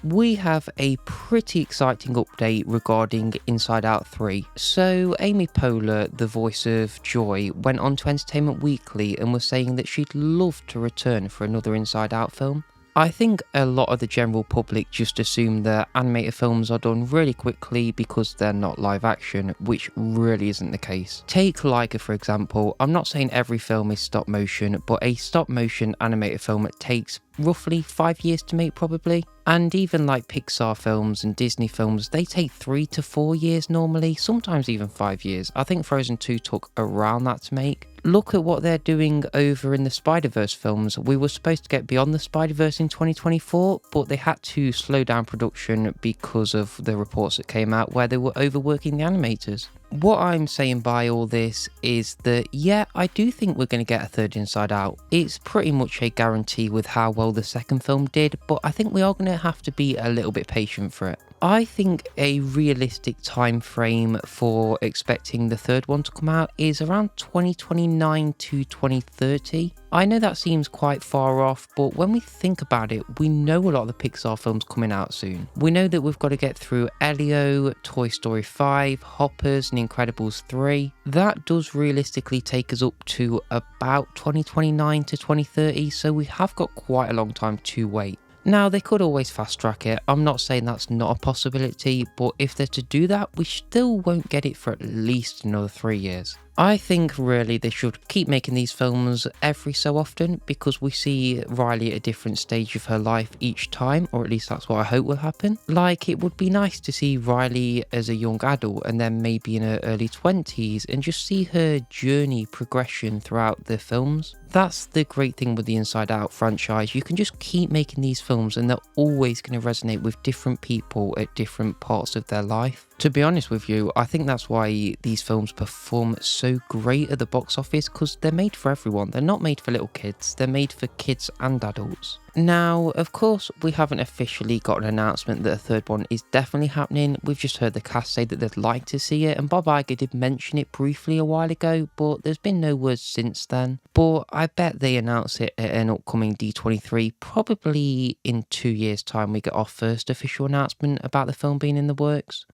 We have a pretty exciting update regarding Inside Out 3. So, Amy Poehler, the voice of Joy, went on to Entertainment Weekly and was saying that she'd love to return for another Inside Out film. I think a lot of the general public just assume that animated films are done really quickly because they're not live action, which really isn't the case. Take Liger for example. I'm not saying every film is stop motion, but a stop motion animated film takes roughly 5 years to make probably. And even like Pixar films and Disney films, they take 3 to 4 years normally, sometimes even 5 years. I think Frozen 2 took around that to make. Look at what they're doing over in the Spider-Verse films. We were supposed to get Beyond the Spider-Verse in 2024, but they had to slow down production because of the reports that came out where they were overworking the animators. What I'm saying by all this is that, yeah, I do think we're going to get a third Inside Out. It's pretty much a guarantee with how well the second film did, but I think we are going to have to be a little bit patient for it. I think a realistic time frame for expecting the third one to come out is around 2029 to 2030. I know that seems quite far off, but when we think about it, we know a lot of the Pixar films coming out soon. We know that we've got to get through Elio, Toy Story 5, Hoppers, and Incredibles 3. That does realistically take us up to about 2029 to 2030, so we have got quite a long time to wait. Now, they could always fast track it. I'm not saying that's not a possibility, but if they're to do that, we still won't get it for at least another 3 years. I think really they should keep making these films every so often because we see Riley at a different stage of her life each time, or at least that's what I hope will happen. Like, it would be nice to see Riley as a young adult and then maybe in her early 20s and just see her journey progression throughout the films. That's the great thing with the Inside Out franchise. You can just keep making these films and they're always going to resonate with different people at different parts of their life. To be honest with you, I think that's why these films perform so great at the box office, because they're made for everyone. They're not made for little kids, they're made for kids and adults. Now, of course, we haven't officially got an announcement that a third one is definitely happening. We've just heard the cast say that they'd like to see it, and Bob Iger did mention it briefly a while ago, but there's been no words since then. But I bet they announce it at an upcoming D23, probably in 2 years' time we get our first official announcement about the film being in the works.